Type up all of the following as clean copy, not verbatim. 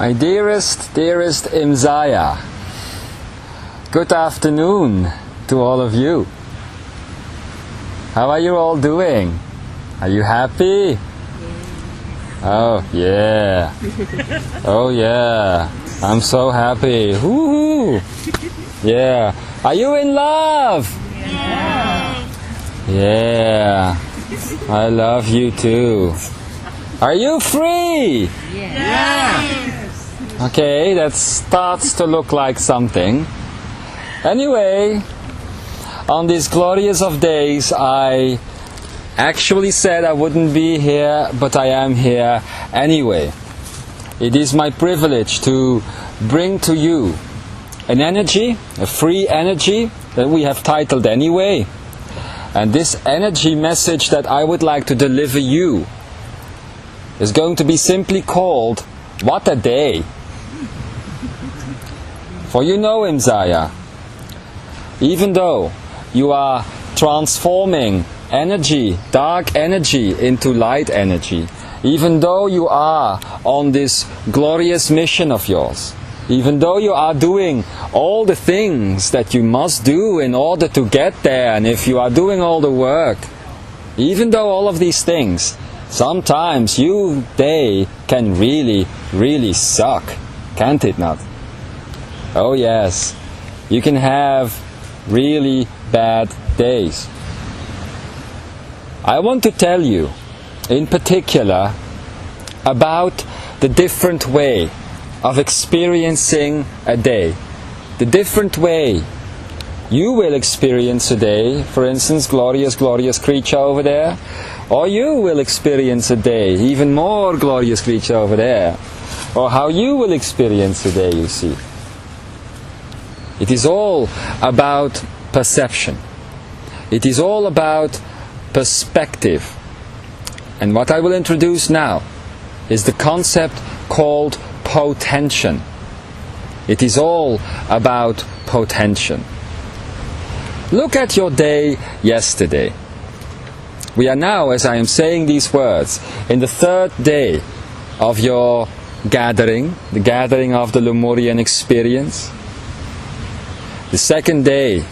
My dearest, dearest Imzaia, good afternoon to all of you. How are you all doing? Are you happy? Oh yeah. Oh yeah. I'm so happy. Woohoo! Yeah. Are you in love? Yeah. Yeah. I love you too. Are you free? Yes. Okay, that starts to look like something. Anyway, on these glorious of days, I actually said I wouldn't be here, but I am here anyway. It is my privilege to bring to you an energy, a free energy that we have titled Anyway. And this energy message that I would like to deliver you is going to be simply called What a Day. For you know, Imzaia, even though you are transforming energy, dark energy, into light energy, even though you are on this glorious mission of yours, even though you are doing all the things that you must do in order to get there, and if you are doing all the work, even though all of these things, sometimes they can really, really suck, can't it not? Oh yes, you can have really bad days. I want to tell you, in particular, about the different way of experiencing a day. The different way you will experience a day, for instance, glorious, glorious creature over there, or you will experience a day, even more glorious creature over there, or how you will experience a day, you see. It is all about perception. It is all about perspective. And what I will introduce now is the concept called potention. It is all about potention. Look at your day yesterday. We are now, as I am saying these words, in the third day of your gathering, the gathering of the Lemurian experience. The second day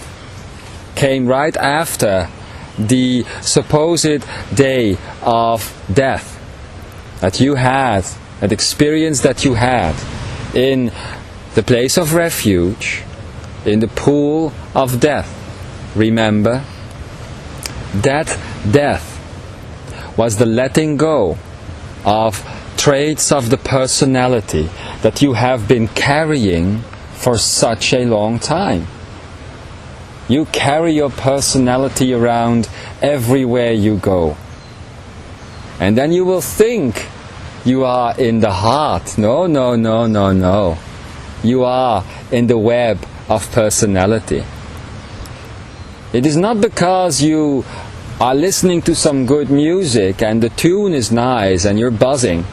came right after the supposed day of death that you had, that experience that you had in the place of refuge, in the pool of death. Remember, that death was the letting go of traits of the personality that you have been carrying for such a long time. You carry your personality around everywhere you go. And then you will think you are in the heart. No, no, no, no, no. You are in the web of personality. It is not because you are listening to some good music and the tune is nice and you're buzzing.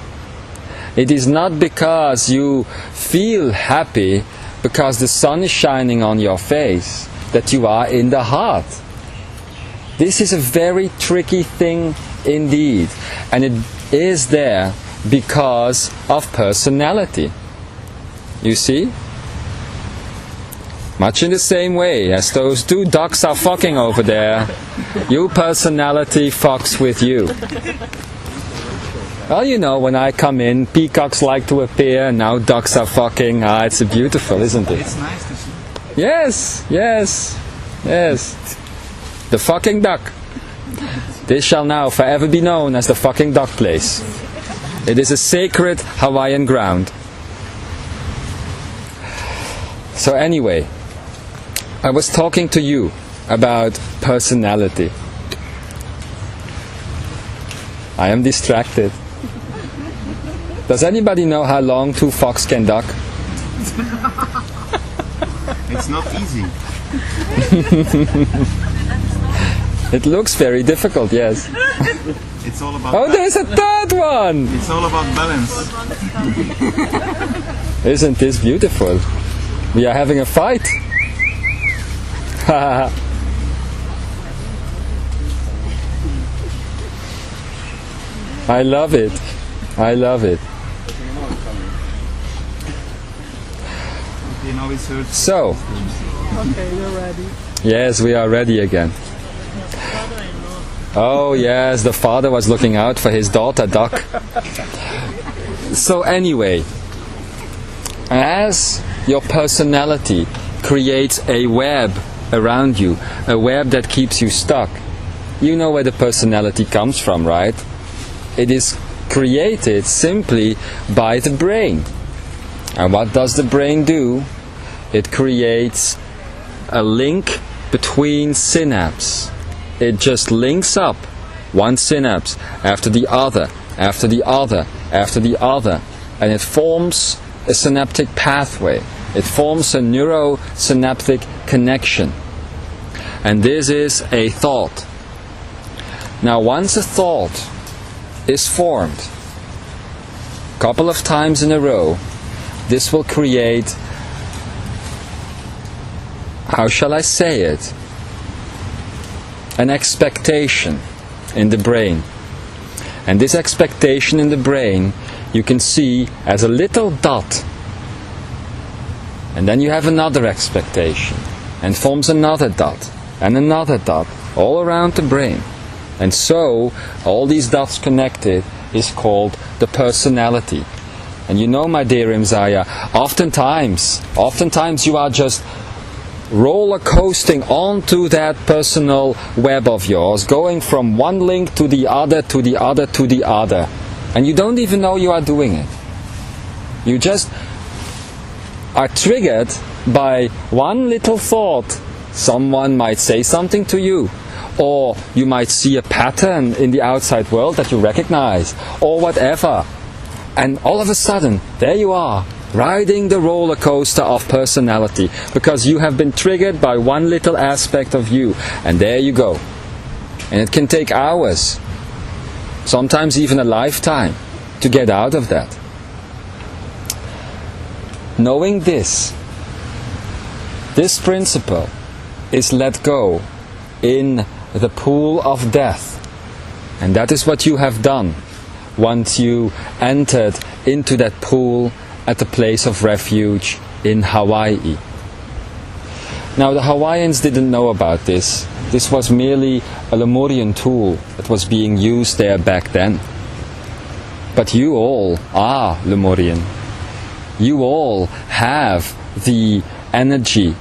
It is not because you feel happy because the sun is shining on your face that you are in the heart. This is a very tricky thing indeed, and it is there because of personality. You see? Much in the same way as those two ducks are fucking over there, your personality fucks with you. Well, you know, when I come in, peacocks like to appear, and now ducks are fucking. It's beautiful, isn't it? It's nice to see. Yes, yes, yes. The fucking duck. This shall now forever be known as the fucking duck place. It is a sacred Hawaiian ground. So anyway, I was talking to you about personality. I am distracted. Does anybody know how long two fox can duck? It's not easy. It looks very difficult, yes. It's all about Oh, there's a third one! It's all about balance. Isn't this beautiful? We are having a fight. I love it. I love it. You know, it's hurts. So, Okay, you're ready. yes, we are ready again. Oh yes, the father was looking out for his daughter, Duck. So anyway, as your personality creates a web around you, a web that keeps you stuck, you know where the personality comes from, right? It is created simply by the brain. And what does the brain do? It creates a link between synapses. It just links up one synapse after the other, after the other, after the other, and it forms a synaptic pathway. It forms a neurosynaptic connection. And this is a thought. Now, once a thought is formed, a couple of times in a row, this will create, how shall I say it, an expectation in the brain. And this expectation in the brain you can see as a little dot. And then you have another expectation, and forms another dot, and another dot, all around the brain. And so, all these dots connected is called the personality. And you know, my dear Imzaia, oftentimes you are just roller coasting onto that personal web of yours, going from one link to the other, to the other, to the other. And you don't even know you are doing it. You just are triggered by one little thought. Someone might say something to you, or you might see a pattern in the outside world that you recognize, or whatever. And all of a sudden, there you are, riding the roller coaster of personality, because you have been triggered by one little aspect of you, and there you go. And it can take hours, sometimes even a lifetime, to get out of that. Knowing this principle is let go in the pool of death. And that is what you have done once you entered into that pool at the place of refuge in Hawaii. Now, the Hawaiians didn't know about this. This was merely a Lemurian tool that was being used there back then. But you all are Lemurian. You all have the energy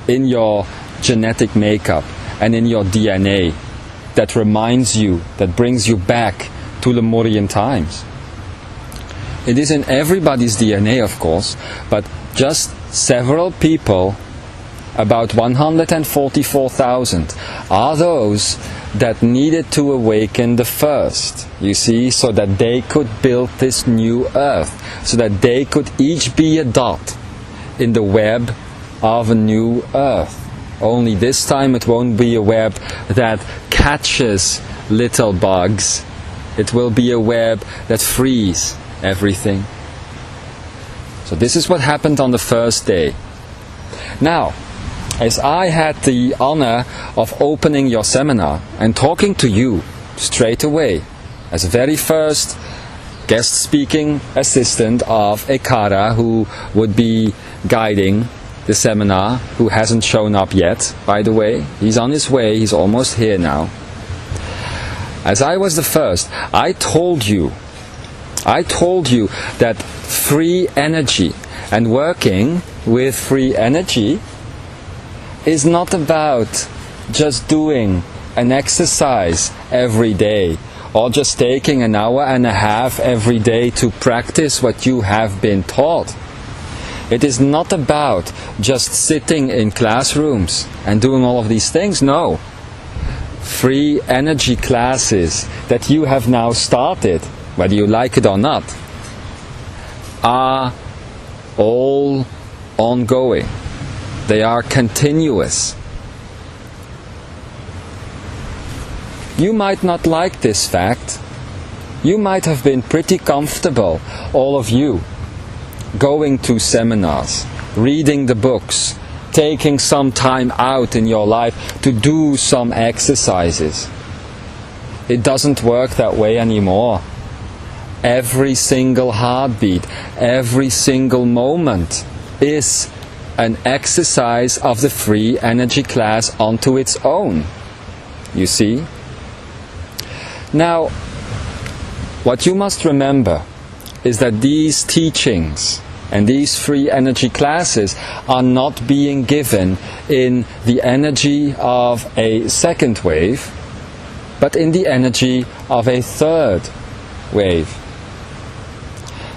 in your genetic makeup and in your DNA that reminds you, that brings you back to Lemurian times. It is in everybody's DNA, of course, but just several people, about 144,000, are those that needed to awaken the first, you see, so that they could build this new earth, so that they could each be a dot in the web of a new earth. Only this time it won't be a web that catches little bugs. It will be a web that frees everything. So this is what happened on the first day. Now, as I had the honor of opening your seminar and talking to you straight away as a very first guest speaking assistant of Ekara, who would be guiding the seminar, who hasn't shown up yet, by the way. He's on his way, he's almost here now. As I was the first, I told you that free energy and working with free energy is not about just doing an exercise every day, or just taking an hour and a half every day to practice what you have been taught. It is not about just sitting in classrooms and doing all of these things. No. Free energy classes that you have now started, whether you like it or not, are all ongoing. They are continuous. You might not like this fact. You might have been pretty comfortable, all of you, going to seminars, reading the books, taking some time out in your life to do some exercises. It doesn't work that way anymore. Every single heartbeat, every single moment is an exercise of the free energy class onto its own. You see? Now, what you must remember is that these teachings and these free energy classes are not being given in the energy of a second wave, but in the energy of a third wave.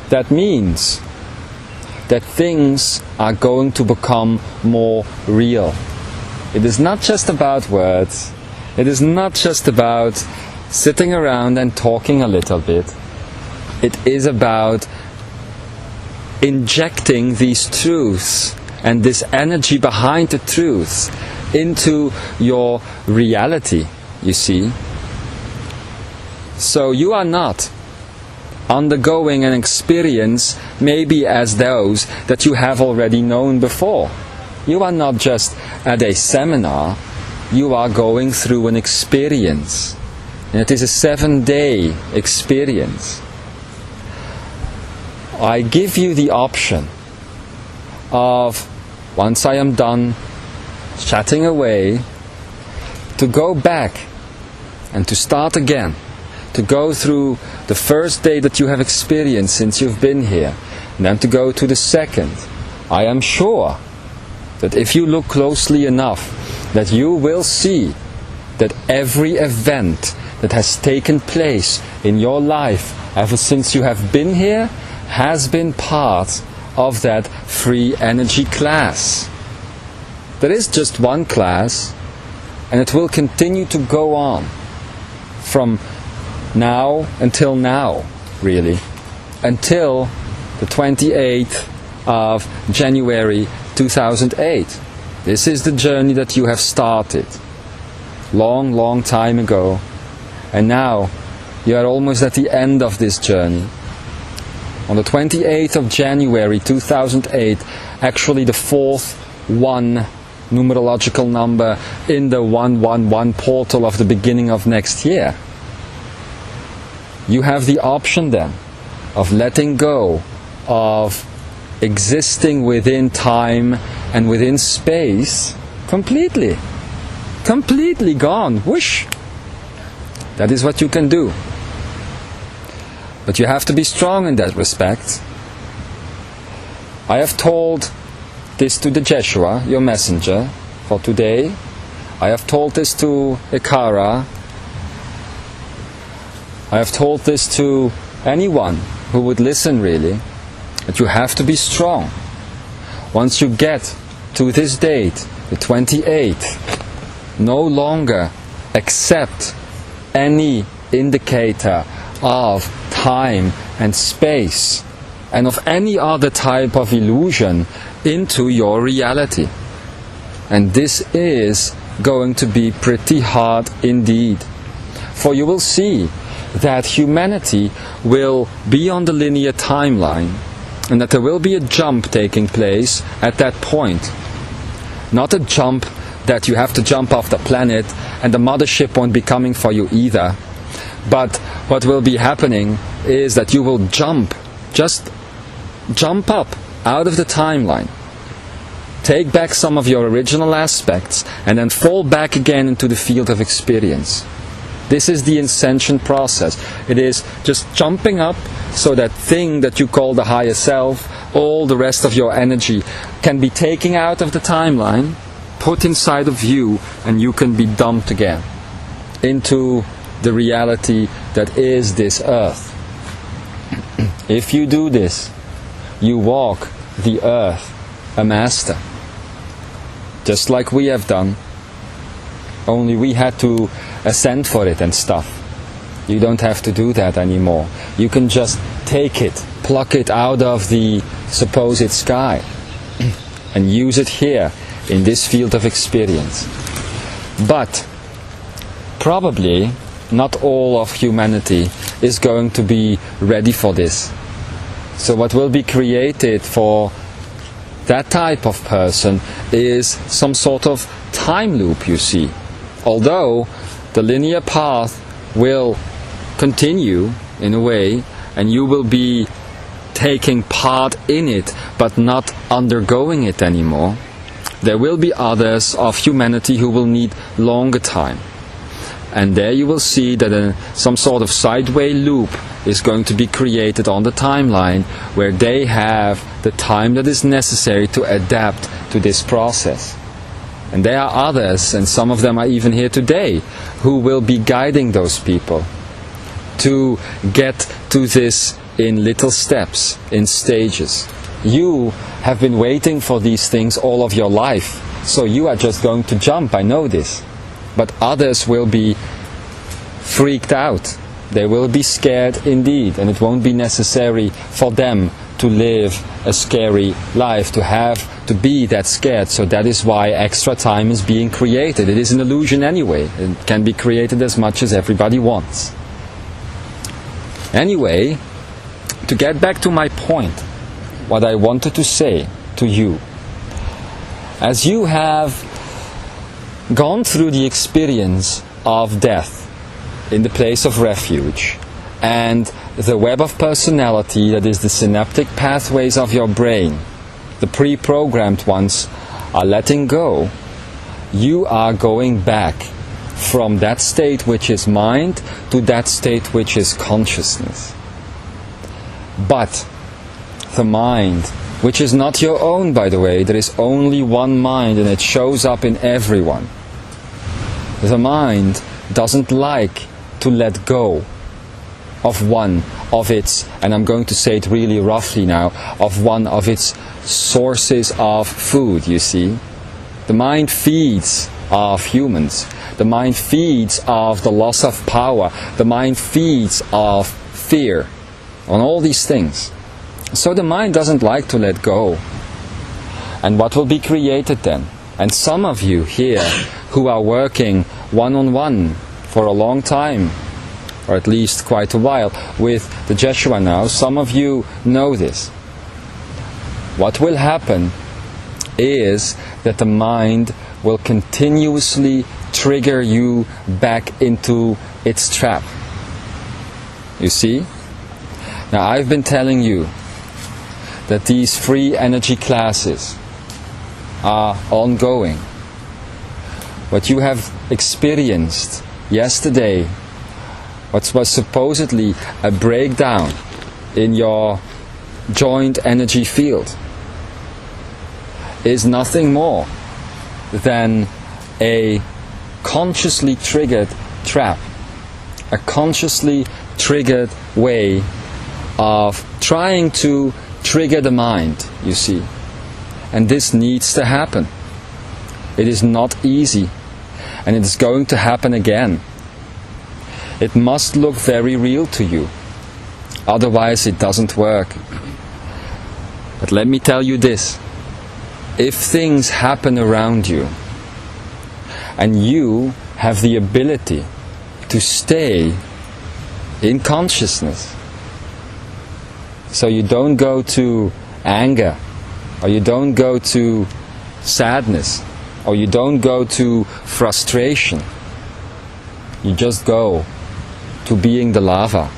That means that things are going to become more real. It is not just about words. It is not just about sitting around and talking a little bit. It is about injecting these truths and this energy behind the truths into your reality, you see. So you are not undergoing an experience maybe as those that you have already known before. You are not just at a seminar, you are going through an experience. And it is a 7-day experience. I give you the option of, once I am done chatting away, to go back and to start again. To go through the first day that you have experienced since you've been here, and then to go to the second. I am sure that if you look closely enough, that you will see that every event that has taken place in your life ever since you have been here has been part of that free energy class. There is just one class, and it will continue to go on from now until now, really, until the 28th of January 2008. This is the journey that you have started long time ago, and now you are almost at the end of this journey. On the 28th of January 2008, actually the fourth one numerological number in the 111 portal of the beginning of next year, you have the option then of letting go of existing within time and within space completely gone, whoosh. That is what you can do. But you have to be strong in that respect. I have told this to the Jeshua, your messenger, for today. I have told this to Ikara. I have told this to anyone who would listen, really, that you have to be strong. Once you get to this date, the 28th, no longer accept any indicator of time and space and of any other type of illusion into your reality. And this is going to be pretty hard indeed. For you will see that humanity will be on the linear timeline, and that there will be a jump taking place at that point. Not a jump that you have to jump off the planet and the mothership won't be coming for you either. But what will be happening is that you will just jump up out of the timeline, take back some of your original aspects, and then fall back again into the field of experience. This is the ascension process. It is just jumping up so that thing that you call the higher self, all the rest of your energy, can be taken out of the timeline, put inside of you, and you can be dumped again into the reality that is this earth. If you do this, you walk the earth a master. Just like we have done. Only we had to ascend for it and stuff. You don't have to do that anymore. You can just take it, pluck it out of the supposed sky and use it here in this field of experience. But probably not all of humanity is going to be ready for this. So what will be created for that type of person is some sort of time loop, you see. Although the linear path will continue in a way, and you will be taking part in it but not undergoing it anymore, there will be others of humanity who will need longer time. And there you will see that some sort of sideway loop is going to be created on the timeline, where they have the time that is necessary to adapt to this process. And there are others, and some of them are even here today, who will be guiding those people to get to this in little steps, in stages. You have been waiting for these things all of your life, so you are just going to jump, I know this. But others will be freaked out. They will be scared indeed, and it won't be necessary for them to live a scary life, to be that scared. So that is why extra time is being created. It is an illusion anyway. It can be created as much as everybody wants. Anyway, to get back to my point, what I wanted to say to you, as you have gone through the experience of death in the place of refuge, and the web of personality, that is the synaptic pathways of your brain, the pre-programmed ones, are letting go, you are going back from that state which is mind to that state which is consciousness. But the mind, which is not your own, by the way, there is only one mind, and it shows up in everyone. The mind doesn't like to let go of one of its, and I'm going to say it really roughly now, of one of its sources of food, you see. The mind feeds off humans. The mind feeds off the loss of power. The mind feeds off fear, on all these things. So the mind doesn't like to let go. And what will be created then? And some of you here who are working one-on-one for a long time, or at least quite a while, with the Jeshua now, some of you know this. What will happen is that the mind will continuously trigger you back into its trap. You see? Now, I've been telling you that these free energy classes are ongoing. What you have experienced yesterday, what was supposedly a breakdown in your joint energy field, is nothing more than a consciously triggered trap, a consciously triggered way of trying to trigger the mind, you see. And this needs to happen. It is not easy, and it is going to happen again. It must look very real to you, otherwise it doesn't work. But let me tell you this: if things happen around you, and you have the ability to stay in consciousness, so you don't go to anger, or you don't go to sadness, or you don't go to frustration, you just go to being the lava.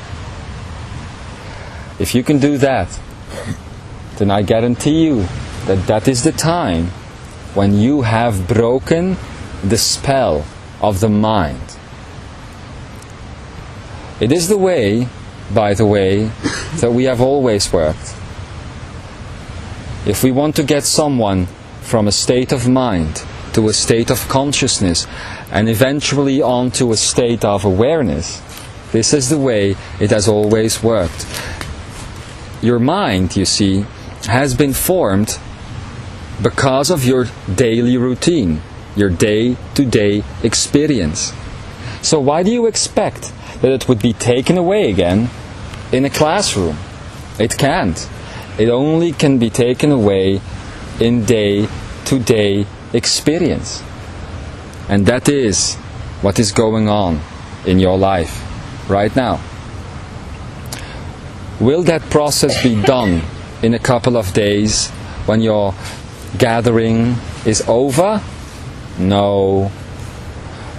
If you can do that, then I guarantee you that that is the time when you have broken the spell of the mind. It is the way, by the way, that we have always worked. If we want to get someone from a state of mind to a state of consciousness, and eventually on to a state of awareness, this is the way it has always worked. Your mind, you see, has been formed because of your daily routine, your day-to-day experience. So why do you expect that it would be taken away again in a classroom? It can't. It only can be taken away in day-to-day experience. And that is what is going on in your life right now. Will that process be done in a couple of days when your gathering is over? No.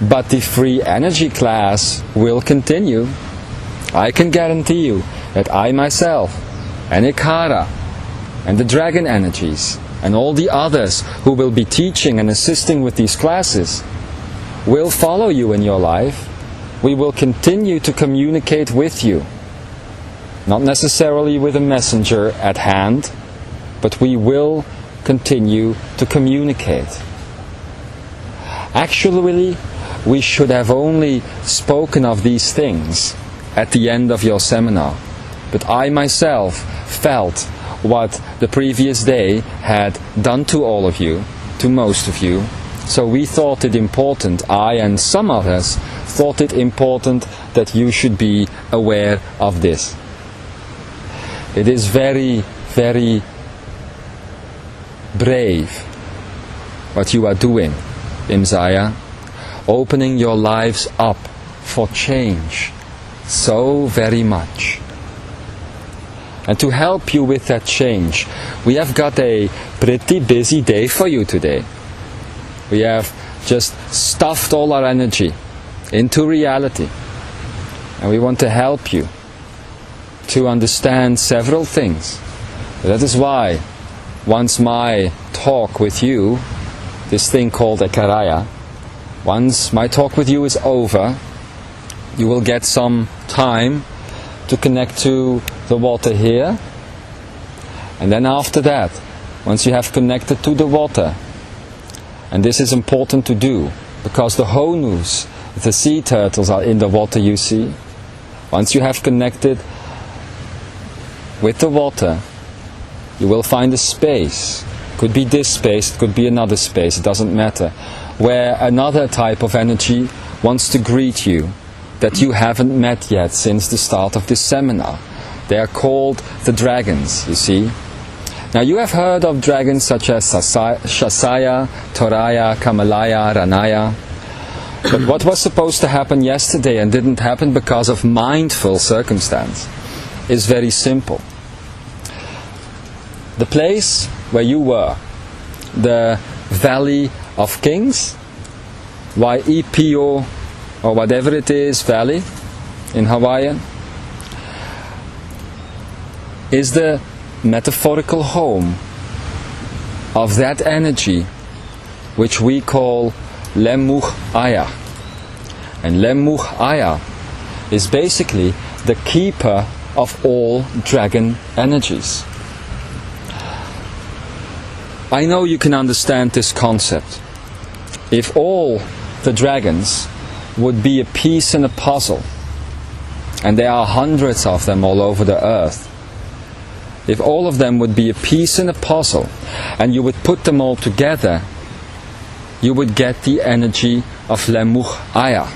But the free energy class will continue. I can guarantee you that I myself and Ikara, and the dragon energies, and all the others who will be teaching and assisting with these classes, will follow you in your life. We will continue to communicate with you. Not necessarily with a messenger at hand, but we will continue to communicate. Actually, we should have only spoken of these things at the end of your seminar. But I myself felt what the previous day had done to all of you, to most of you. So we thought it important, I and some others thought it important that you should be aware of this. It is very, very brave what you are doing, Imzaia, opening your lives up for change so very much. And to help you with that change, we have got a pretty busy day for you today. We have just stuffed all our energy into reality. And we want to help you to understand several things. That is why, once my talk with you, this thing called Ekaraya, once my talk with you is over, you will get some time to connect to the water here. And then after that, once you have connected to the water, and this is important to do, because the honus, the sea turtles, are in the water, you see. Once you have connected with the water, you will find a space. Could be this space, it could be another space, it doesn't matter, where another type of energy wants to greet you that you haven't met yet since the start of this seminar. They are called the dragons, you see. Now you have heard of dragons such as Shasaya, Toraya, Kamalaya, Ranaya. But what was supposed to happen yesterday and didn't happen because of mindful circumstance is very simple. The place where you were, the Valley of Kings, Waipio, or whatever it is, valley in Hawaiian, is the metaphorical home of that energy which we call Imzaia. And Imzaia is basically the keeper of all dragon energies. I know you can understand this concept. If all the dragons would be a piece in a puzzle, and there are hundreds of them all over the earth, if all of them would be a piece in a puzzle, and you would put them all together, you would get the energy of Imzaia.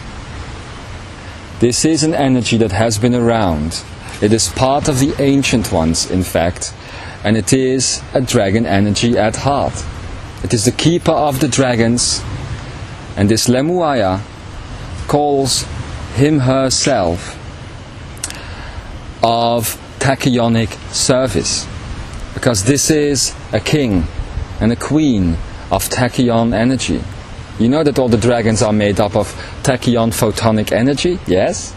This is an energy that has been around. It is part of the ancient ones, in fact, and it is a dragon energy at heart. It is the keeper of the dragons, and this Imzaia calls him herself of tachyonic service, because this is a king and a queen of tachyon energy. You know that all the dragons are made up of tachyon photonic energy, yes?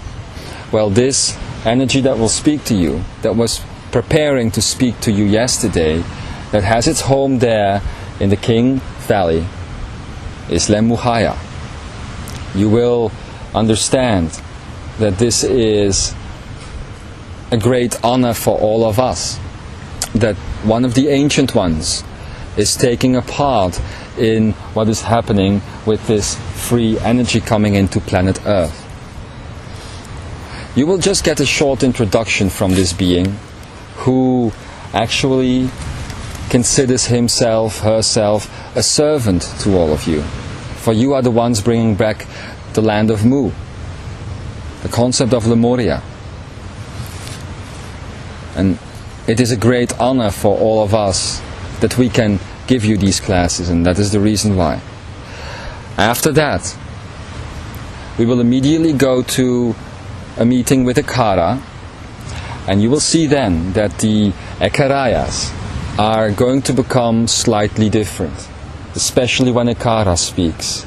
Well, this energy that will speak to you, that was preparing to speak to you yesterday, that has its home there in the King Valley, is Imzaia. You will understand that this is a great honor for all of us, that one of the ancient ones is taking a part in what is happening with this free energy coming into planet Earth. You will just get a short introduction from this being, who actually considers himself, herself, a servant to all of you. For you are the ones bringing back the land of Mu, the concept of Lemuria. And it is a great honor for all of us that we can give you these classes, and that is the reason why. After that, we will immediately go to a meeting with Ekara, and you will see then that the Ekarayas are going to become slightly different, especially when Ekara speaks,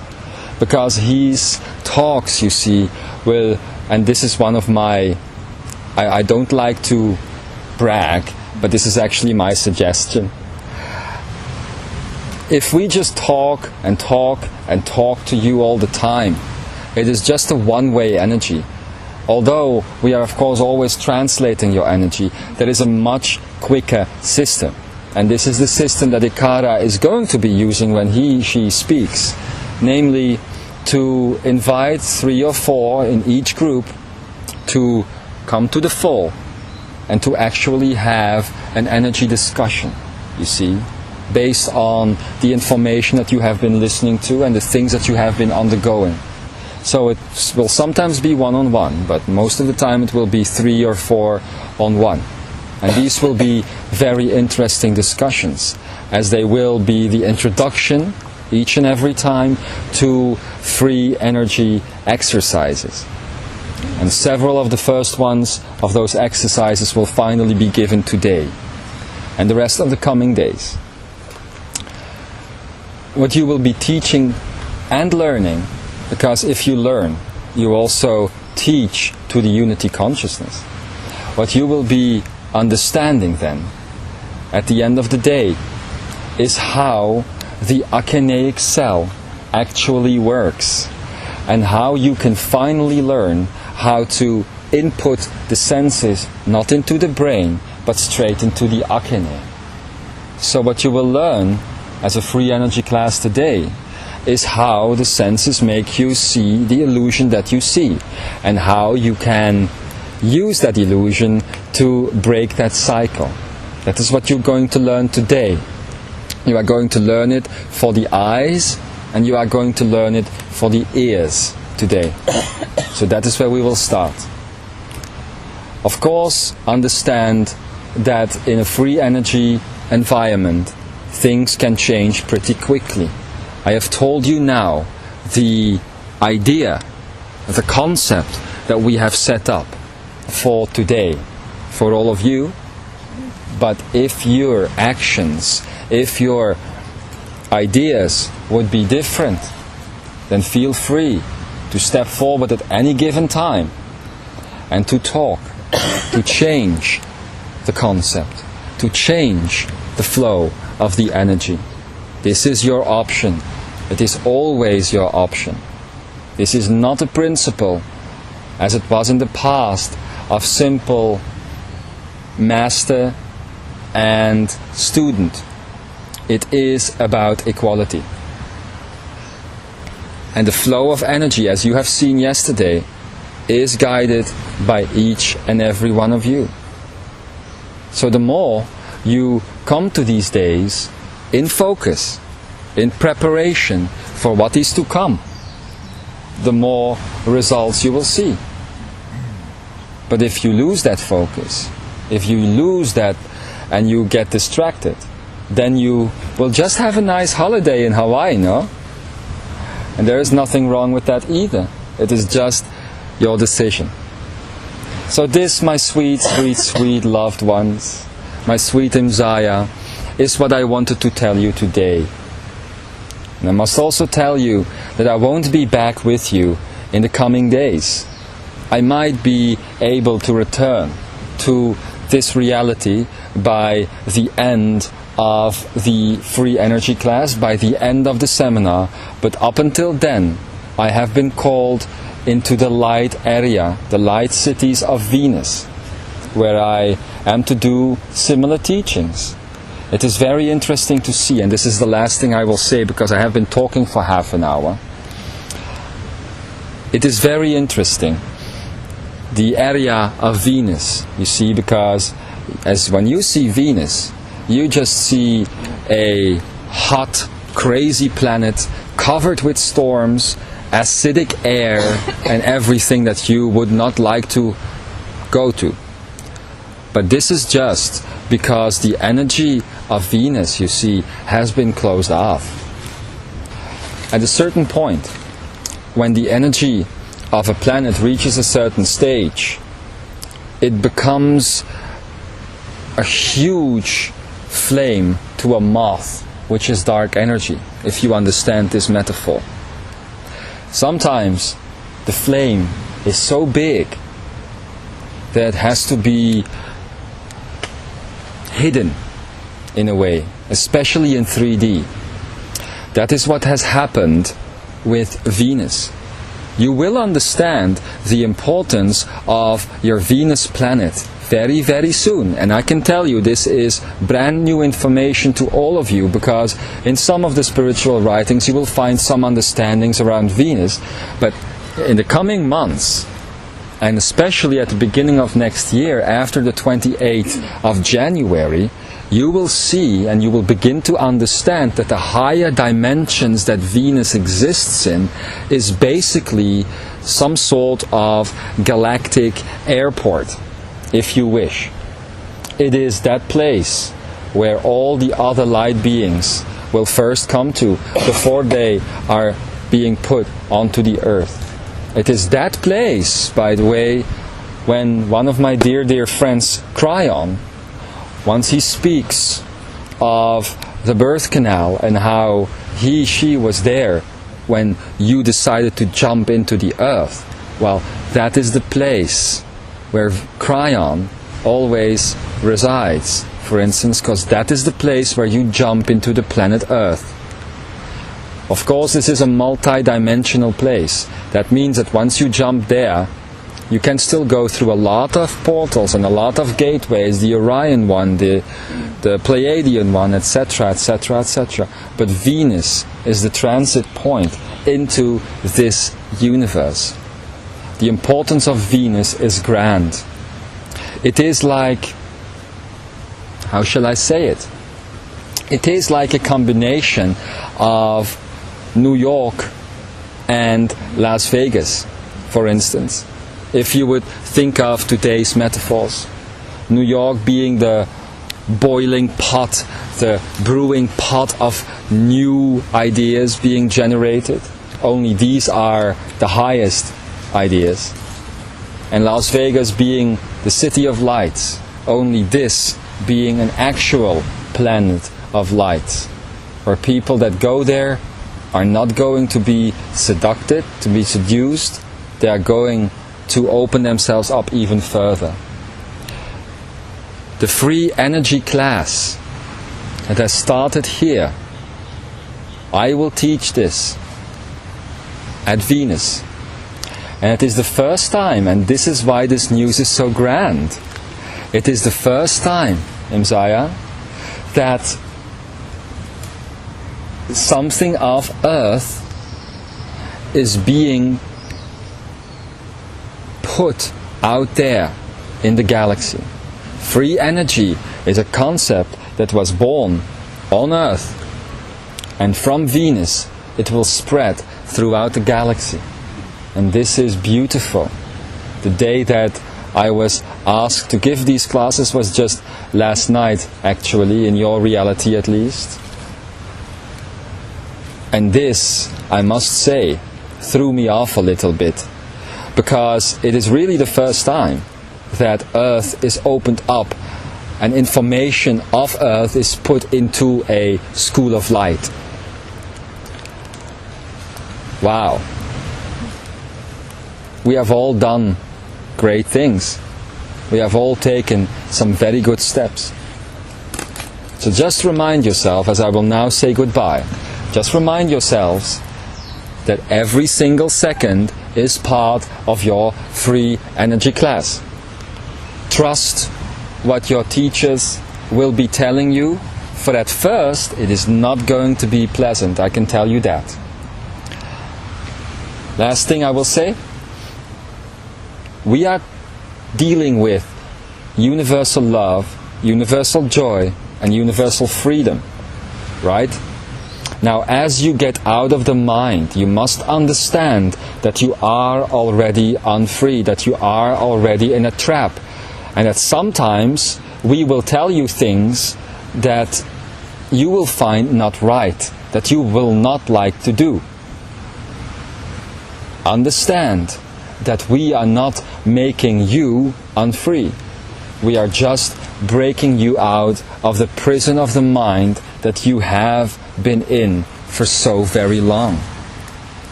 because his talks, you see, will, and this is one of my, I don't like to brag, but this is actually my suggestion. If we just talk and talk and talk to you all the time, it is just a one-way energy. Although we are of course always translating your energy, there is a much quicker system. And this is the system that Ikara is going to be using when she speaks. Namely, to invite 3 or 4 in each group to come to the fore and to actually have an energy discussion, you see, based on the information that you have been listening to and the things that you have been undergoing. So it will sometimes be one-on-one, but most of the time it will be 3 or 4 on 1. And these will be very interesting discussions, as they will be the introduction, each and every time, to free energy exercises. And several of the first ones of those exercises will finally be given today, and the rest of the coming days. What you will be teaching and learning, because if you learn, you also teach to the unity consciousness. What you will be understanding then, at the end of the day, is how the akeneic cell actually works, and how you can finally learn how to input the senses not into the brain, but straight into the akeneic. So what you will learn as a free energy class today is how the senses make you see the illusion that you see, and how you can use that illusion to break that cycle. That is what you're going to learn today. You are going to learn it for the eyes, and you are going to learn it for the ears today. So that is where we will start. Of course, understand that in a free energy environment, things can change pretty quickly. I have told you now the idea, the concept that we have set up for today, for all of you. But if your actions, if your ideas would be different, then feel free to step forward at any given time and to talk, to change the concept, to change the flow of the energy. This is your option. It is always your option. This is not a principle, as it was in the past, of simple master and student. It is about equality. And the flow of energy, as you have seen yesterday, is guided by each and every one of you. So the more you come to these days in focus, in preparation for what is to come, the more results you will see. But if you lose that focus, if you lose that and you get distracted, then you will just have a nice holiday in Hawaii, no? And there is nothing wrong with that either. It is just your decision. So this, my sweet, sweet, sweet loved ones, my sweet Imzaia, is what I wanted to tell you today. And I must also tell you that I won't be back with you in the coming days. I might be able to return to this reality by the end of the free energy class, by the end of the seminar, but up until then I have been called into the light area, the light cities of Venus, where I am to do similar teachings. It is very interesting to see, and this is the last thing I will say because I have been talking for half an hour. It is very interesting, the area of Venus, you see, because as when you see Venus, you just see a hot, crazy planet covered with storms, acidic air, and everything that you would not like to go to. But this is just because the energy of Venus, you see, has been closed off. At a certain point, when the energy of a planet reaches a certain stage, it becomes a huge flame to a moth, which is dark energy, if you understand this metaphor. Sometimes the flame is so big that it has to be hidden in a way, especially in 3D. That is what has happened with Venus. You will understand the importance of your Venus planet very, very soon. And I can tell you this is brand new information to all of you, because in some of the spiritual writings you will find some understandings around Venus. But in the coming months, and especially at the beginning of next year, after the 28th of January, you will see and you will begin to understand that the higher dimensions that Venus exists in is basically some sort of galactic airport, if you wish. It is that place where all the other light beings will first come to before they are being put onto the earth. It is that place, by the way, when one of my dear friends, Cryon, once he speaks of the birth canal and how she was there when you decided to jump into the earth, well, that is the place where Cryon always resides, for instance, because that is the place where you jump into the planet Earth. Of course, this is a multi-dimensional place. That means that once you jump there, you can still go through a lot of portals and a lot of gateways, the Orion one, the Pleiadian one, etc., etc., etc. But Venus is the transit point into this universe. The importance of Venus is grand. It is like, how shall I say it? It is like a combination of New York and Las Vegas, for instance. If you would think of today's metaphors, New York being the boiling pot, the brewing pot of new ideas being generated. Only these are the highest ideas. And Las Vegas being the city of lights. Only this being an actual planet of light, where people that go there are not going to be seduced, to be seduced. They are going to open themselves up even further. The free energy class that has started here, I will teach this at Venus. And it is the first time, and this is why this news is so grand, it is the first time, Imzaia, that something of Earth is being put out there in the galaxy. Free energy is a concept that was born on Earth, and from Venus it will spread throughout the galaxy. And this is beautiful. The day that I was asked to give these classes was just last night, actually, in your reality at least. And this, I must say, threw me off a little bit, because it is really the first time that Earth is opened up and information of Earth is put into a school of light. Wow. We have all done great things. We have all taken some very good steps. So just remind yourself, as I will now say goodbye, just remind yourselves that every single second is part of your free energy class. Trust what your teachers will be telling you, for at first it is not going to be pleasant, I can tell you that. Last thing I will say, we are dealing with universal love, universal joy, and universal freedom, right? Now, as you get out of the mind, you must understand that you are already unfree, that you are already in a trap, and that sometimes we will tell you things that you will find not right, that you will not like to do. Understand that we are not making you unfree. We are just breaking you out of the prison of the mind that you have been in for so very long.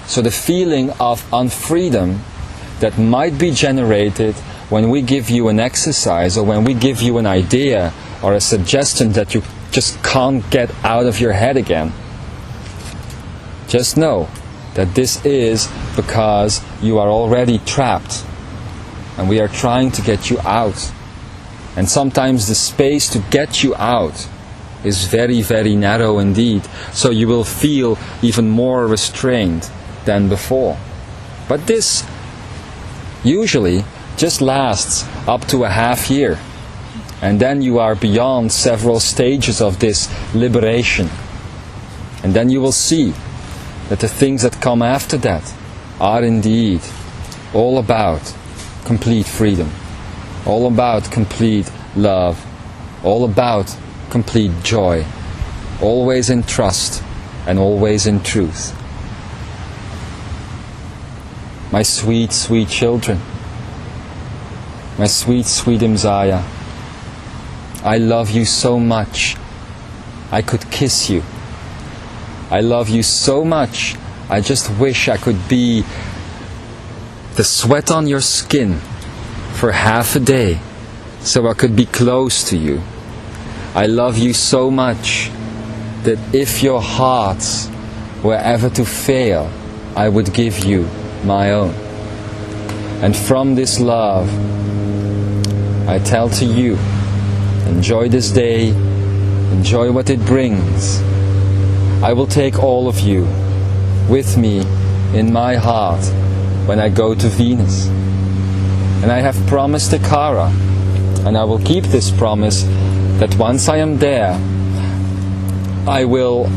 So the feeling of unfreedom that might be generated when we give you an exercise or when we give you an idea or a suggestion that you just can't get out of your head again, just know that this is because you are already trapped and we are trying to get you out. And sometimes the space to get you out is very, very narrow indeed, so you will feel even more restrained than before. But this usually just lasts up to a half year, and then you are beyond several stages of this liberation. And then you will see that the things that come after that are indeed all about complete freedom, all about complete love, all about complete joy, always in trust and always in truth. My sweet, sweet children, my sweet, sweet Imzaia, I love you so much I could kiss you. I love you so much I just wish I could be the sweat on your skin for half a day so I could be close to you. I love you so much that if your hearts were ever to fail, I would give you my own. And from this love, I tell to you, enjoy this day, enjoy what it brings. I will take all of you with me in my heart when I go to Venus. And I have promised Akara, and I will keep this promise, that once I am there, I will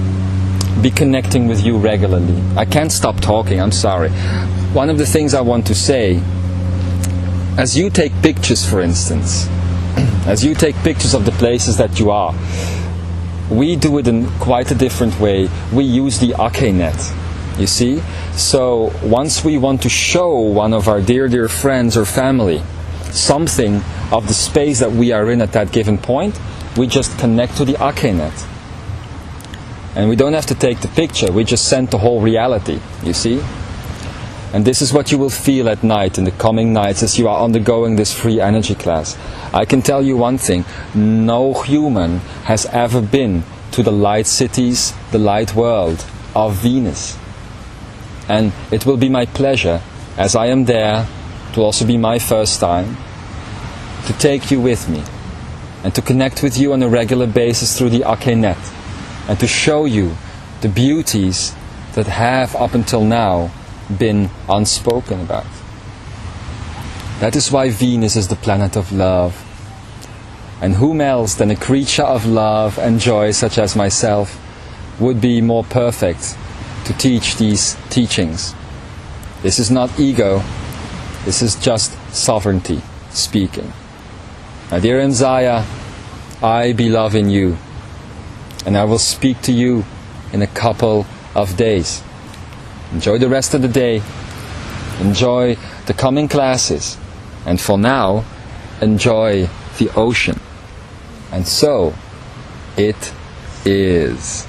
be connecting with you regularly. I can't stop talking, I'm sorry. One of the things I want to say, as you take pictures, for instance, as you take pictures of the places that you are, we do it in quite a different way. We use the akeneic, you see? So once we want to show one of our dear, dear friends or family something of the space that we are in at that given point, we just connect to the akeneic. And we don't have to take the picture, we just send the whole reality, you see? And this is what you will feel at night, in the coming nights, as you are undergoing this free energy class. I can tell you one thing, no human has ever been to the light cities, the light world of Venus. And it will be my pleasure, as I am there, it will also be my first time, to take you with me and to connect with you on a regular basis through the akeneic, and to show you the beauties that have up until now been unspoken about. That is why Venus is the planet of love. And whom else than a creature of love and joy such as myself would be more perfect to teach these teachings? This is not ego, this is just sovereignty speaking. My dear Imzaia, I believe in you, and I will speak to you in a couple of days. Enjoy the rest of the day, enjoy the coming classes, and for now, enjoy the ocean. And so, it is.